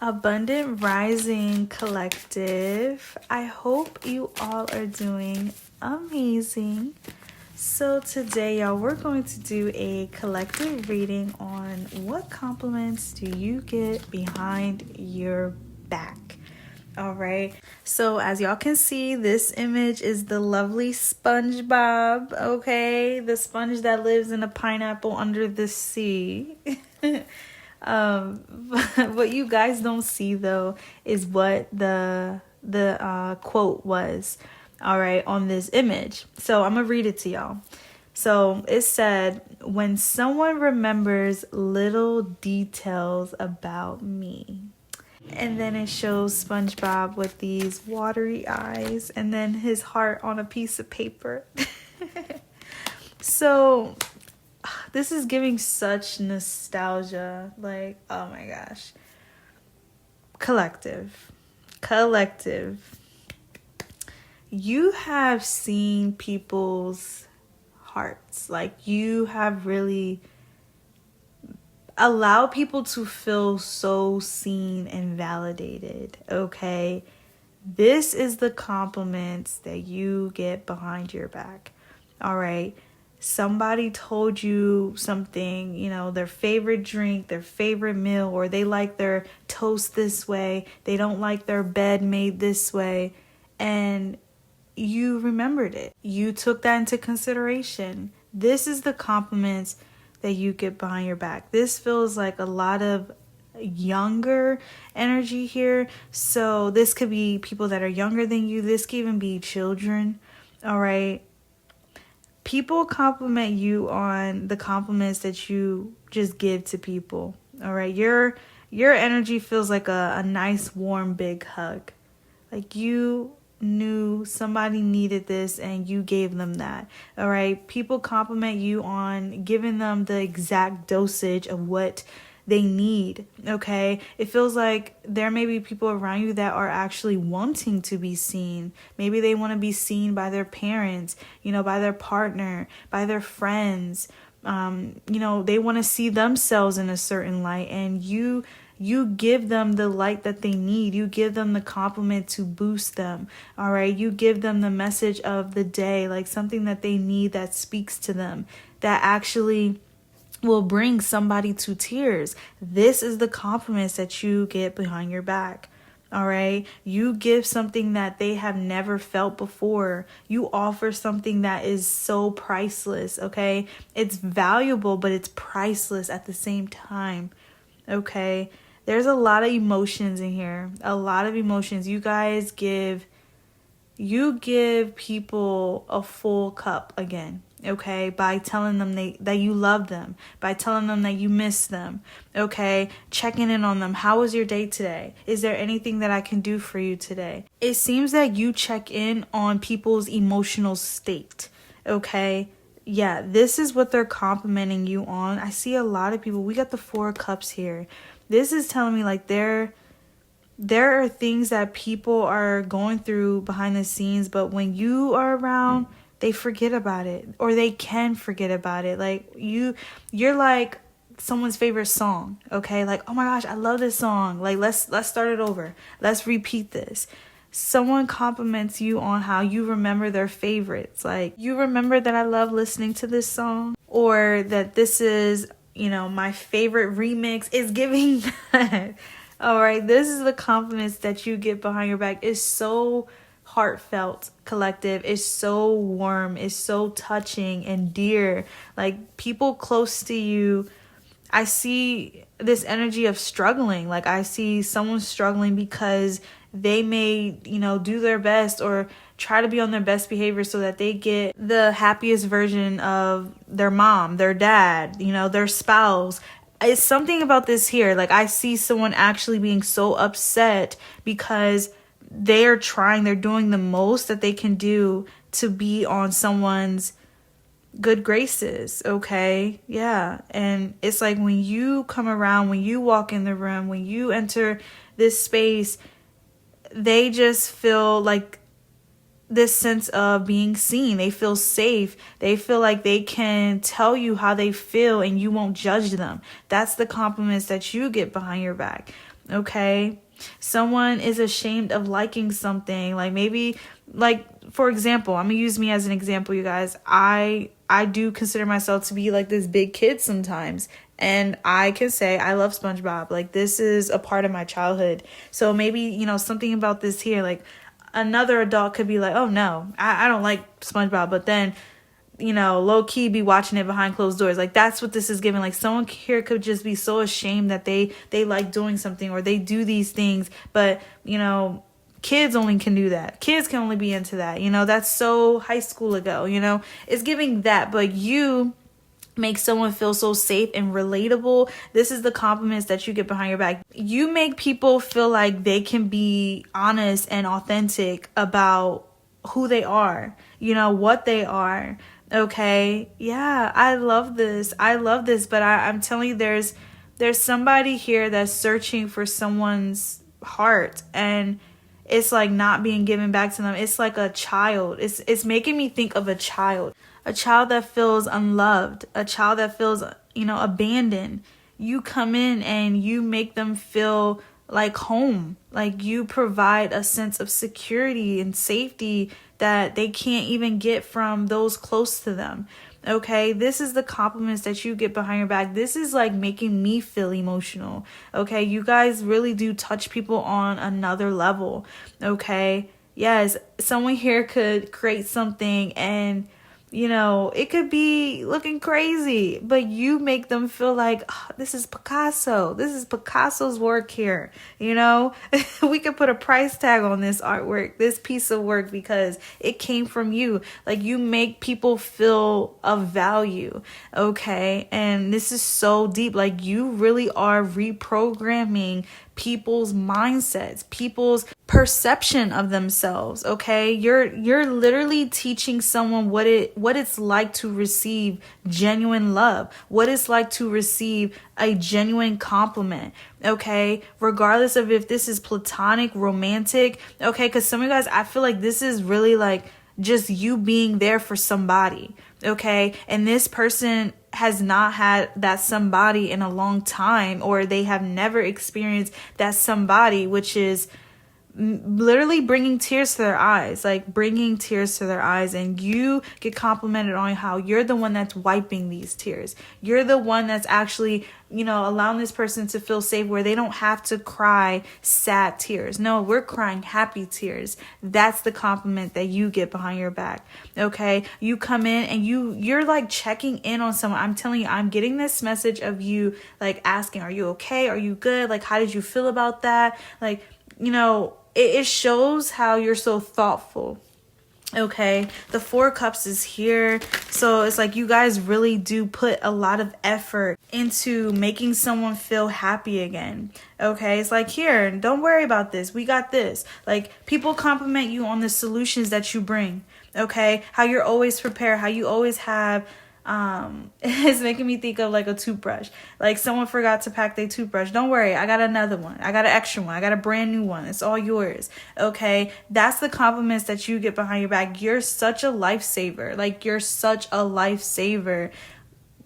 Abundant Rising Collective. I hope you all are doing amazing. So today, y'all, we're going to do a collective reading on what compliments do you get behind your back. All right. So as y'all can see, this image is the lovely SpongeBob, okay? The sponge that lives in a pineapple under the sea. What you guys don't see though is what the quote was, all right, on this image. So I'm gonna read it to y'all. So it said, "When someone remembers little details about me." And then it shows SpongeBob with these watery eyes and then his heart on a piece of paper. So this is giving such nostalgia. Like, oh my gosh. Collective. You have seen people's hearts. Like, you have really allowed people to feel so seen and validated, okay? This is the compliments that you get behind your back, all right? Somebody told you something, you know, their favorite drink, their favorite meal, or they like their toast this way, they don't like their bed made this way, and you remembered it. You took that into consideration. This is the compliments that you get behind your back. This feels like a lot of younger energy here. So this could be people that are younger than you. This could even be children, all right? People compliment you on the compliments that you just give to people, all right? Your energy feels like a nice, warm, big hug. Like you knew somebody needed this and you gave them that, all right? People compliment you on giving them the exact dosage of what they need, okay? It feels like there may be people around you that are actually wanting to be seen. Maybe they want to be seen by their parents, you know, by their partner, by their friends. You know, they want to see themselves in a certain light, and you give them the light that they need. You give them the compliment to boost them, all right? You give them the message of the day, like something that they need that speaks to them, that actually will bring somebody to tears. This is the compliments that you get behind your back, all right? You give something that they have never felt before. You offer something that is so priceless, okay? It's valuable, but it's priceless at the same time, okay? There's a lot of emotions in here. A lot of emotions. You guys give people a full cup again, okay? By telling them that you love them, by telling them that you miss them, okay? Checking in on them. How was your day today? Is there anything that I can do for you today? It seems that you check in on people's emotional state, okay? Yeah, this is what they're complimenting you on. I see a lot of people. We got the 4 cups here. This is telling me like there are things that people are going through behind the scenes, but when you are around, they forget about it, or they can forget about it. Like you're like someone's favorite song, okay? Like, oh my gosh, I love this song. Like, let's start it over. Let's repeat this. Someone compliments you on how you remember their favorites. Like, you remember that I love listening to this song, or that this is, you know, my favorite remix is giving that. All right. This is the compliments that you get behind your back. It's so heartfelt, collective. It's so warm. It's so touching and dear. Like, people close to you, I see this energy of struggling. Like, I see someone struggling because they may, you know, do their best or try to be on their best behavior so that they get the happiest version of their mom, their dad, you know, their spouse. It's something about this here. Like, I see someone actually being so upset because they're doing the most that they can do to be on someone's good graces, okay? Yeah. And it's like when you come around, when you walk in the room, when you enter this space, they just feel like this sense of being seen. They feel safe. They feel like they can tell you how they feel and you won't judge them. That's the compliments that you get behind your back. Okay. Someone is ashamed of liking something. Like maybe, like, for example, I'm gonna use me as an example, you guys. I do consider myself to be like this big kid sometimes. And I can say I love SpongeBob. Like, this is a part of my childhood. So maybe, something about this here, like another adult could be like, oh no, I don't like SpongeBob. But then, low key be watching it behind closed doors. Like, that's what this is giving. Like, someone here could just be so ashamed that they like doing something, or they do these things. But, kids only can do that. Kids can only be into that. That's so high school ago, it's giving that. But you make someone feel so safe and relatable. This is the compliments that you get behind your back. You make people feel like they can be honest and authentic about who they are, what they are. Okay. Yeah, I love this. But I'm telling you, there's somebody here that's searching for someone's heart, and it's like not being given back to them. It's like a child. It's making me think of a child that feels unloved, a child that feels, abandoned. You come in and you make them feel like home. Like, you provide a sense of security and safety that they can't even get from those close to them. Okay, this is the compliments that you get behind your back. This is like making me feel emotional. Okay, you guys really do touch people on another level. Okay, yes, someone here could create something and it could be looking crazy, but you make them feel like, oh, this is Picasso. This is Picasso's work here. We could put a price tag on this artwork, this piece of work, because it came from you. Like, you make people feel of value. Okay. And this is so deep. Like, you really are reprogramming people's mindsets, people's perception of themselves. Okay, you're literally teaching someone what it's like to receive genuine love, what it's like to receive a genuine compliment. Okay, regardless of if this is platonic, romantic. Okay, because some of you guys, I feel like this is really like just you being there for somebody. Okay, and this person has not had that somebody in a long time, or they have never experienced that somebody, which is literally bringing tears to their eyes, and you get complimented on how you're the one that's wiping these tears. You're the one that's actually, allowing this person to feel safe, where they don't have to cry sad tears. No, we're crying happy tears. That's the compliment that you get behind your back. Okay, you come in and you're like checking in on someone. I'm telling you, I'm getting this message of you like asking, are you okay? Are you good? Like, how did you feel about that? Like, it shows how you're so thoughtful. Okay, the 4 cups is here. So it's like you guys really do put a lot of effort into making someone feel happy again. Okay, it's like, here, don't worry about this. We got this. Like, people compliment you on the solutions that you bring. Okay, how you're always prepared, how you always have it's making me think of like a toothbrush. Like, someone forgot to pack their toothbrush. Don't worry, I got another one. I got an extra one. I got a brand new one. It's all yours. Okay, that's the compliments that you get behind your back. You're such a lifesaver. Like, you're such a lifesaver.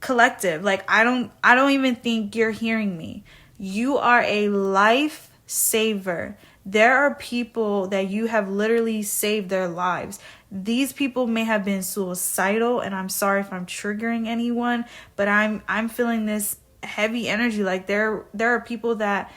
Collective. Like, I don't even think you're hearing me. You are a lifesaver. There are people that you have literally saved their lives. These people may have been suicidal, and I'm sorry if I'm triggering anyone, but I'm feeling this heavy energy. Like, there are people that,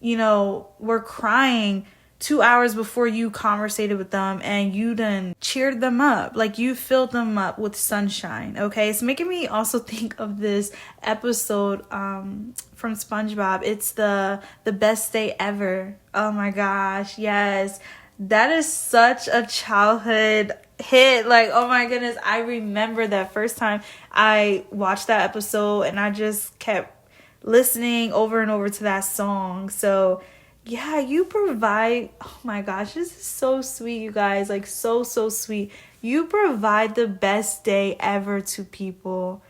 were crying 2 hours before you conversated with them, and you done cheered them up. Like, you filled them up with sunshine. Okay, it's making me also think of this episode from SpongeBob. It's the best day ever. Oh my gosh, yes. That is such a childhood hit. Like, oh my goodness, I remember that first time I watched that episode, and I just kept listening over and over to that song. So yeah, you provide, oh my gosh, this is so sweet, you guys. Like, so sweet. You provide the best day ever to people.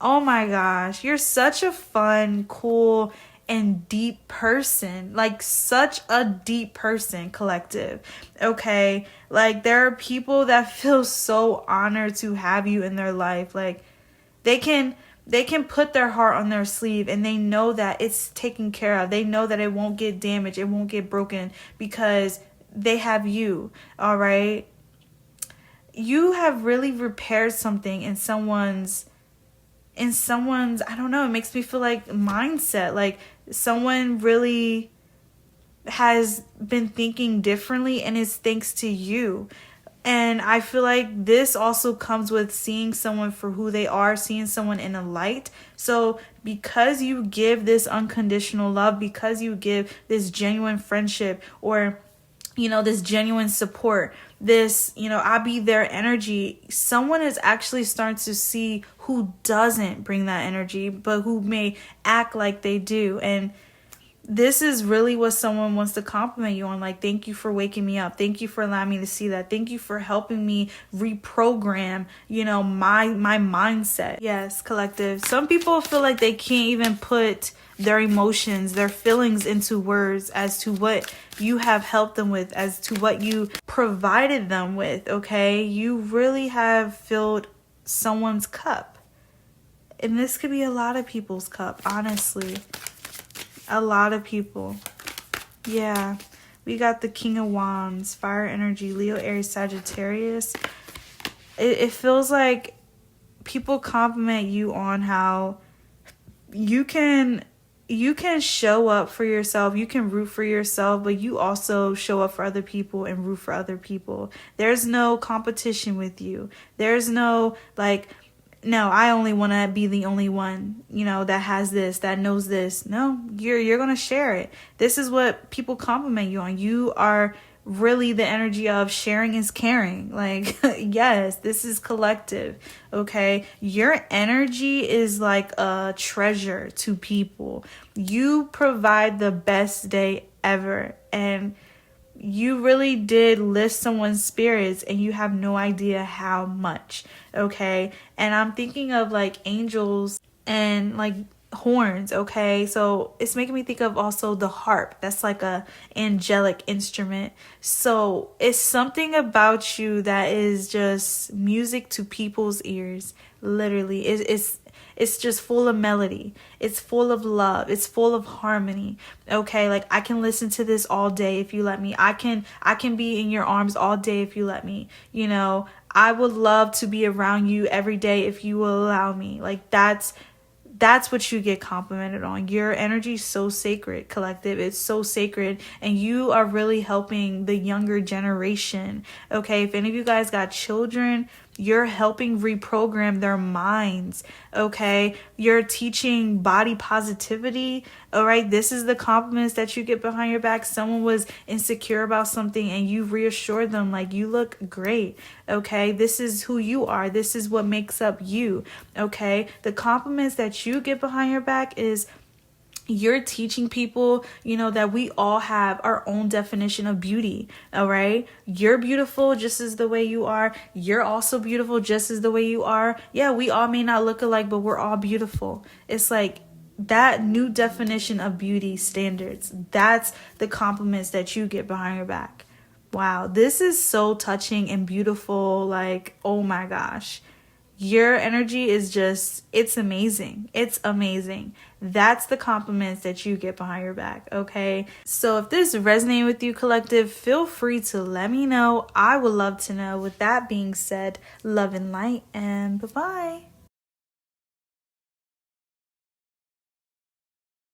Oh my gosh, you're such a fun, cool, and deep person. Like, such a deep person, collective. Okay, like, there are people that feel so honored to have you in their life. Like, they can they can put their heart on their sleeve and they know that it's taken care of. They know that it won't get damaged, it won't get broken because they have you. All right. You have really repaired something in someone's, I don't know, it makes me feel like mindset. Like someone really has been thinking differently, and it's thanks to you. And I feel like this also comes with seeing someone for who they are, seeing someone in a light. So because you give this unconditional love, because you give this genuine friendship, or this genuine support, this, I be there energy, someone is actually starting to see who doesn't bring that energy, but who may act like they do. And this is really what someone wants to compliment you on. Like, thank you for waking me up. Thank you for allowing me to see that. Thank you for helping me reprogram, my mindset. Yes, collective. Some people feel like they can't even put their emotions, their feelings into words as to what you have helped them with, as to what you provided them with, okay? You really have filled someone's cup. And this could be a lot of people's cup, honestly. A lot of people. Yeah. We got the King of Wands, fire energy, Leo, Aries, Sagittarius. It feels like people compliment you on how you can show up for yourself, you can root for yourself, but you also show up for other people and root for other people. There's no competition with you. There's no no, I only want to be the only one, that has this, that knows this. No, you're going to share it. This is what people compliment you on. You are really the energy of sharing is caring. Like, yes, this is collective. Okay. Your energy is like a treasure to people. You provide the best day ever. And you really did lift someone's spirits, and you have no idea how much. Okay. And I'm thinking of like angels and like horns. Okay. So it's making me think of also the harp. That's like a angelic instrument. So it's something about you that is just music to people's ears. Literally. It's just full of melody. It's full of love. It's full of harmony. Okay, like I can listen to this all day if you let me. I can be in your arms all day if you let me. I would love to be around you every day if you will allow me. Like that's what you get complimented on. Your energy is so sacred, collective. It's so sacred. And you are really helping the younger generation. Okay, if any of you guys got children, you're helping reprogram their minds, okay? You're teaching body positivity, all right? This is the compliments that you get behind your back. Someone was insecure about something and you reassured them, like, you look great, okay? This is who you are. This is what makes up you, okay? The compliments that you get behind your back is you're teaching people, that we all have our own definition of beauty. All right. You're beautiful just as the way you are. You're also beautiful just as the way you are. Yeah, we all may not look alike, but we're all beautiful. It's like that new definition of beauty standards. That's the compliments that you get behind your back. Wow. This is so touching and beautiful. Like, oh my gosh. Your energy is just, it's amazing. It's amazing. That's the compliments that you get behind your back, okay? So if this resonated with you, collective, feel free to let me know. I would love to know. With that being said, love and light, and bye-bye.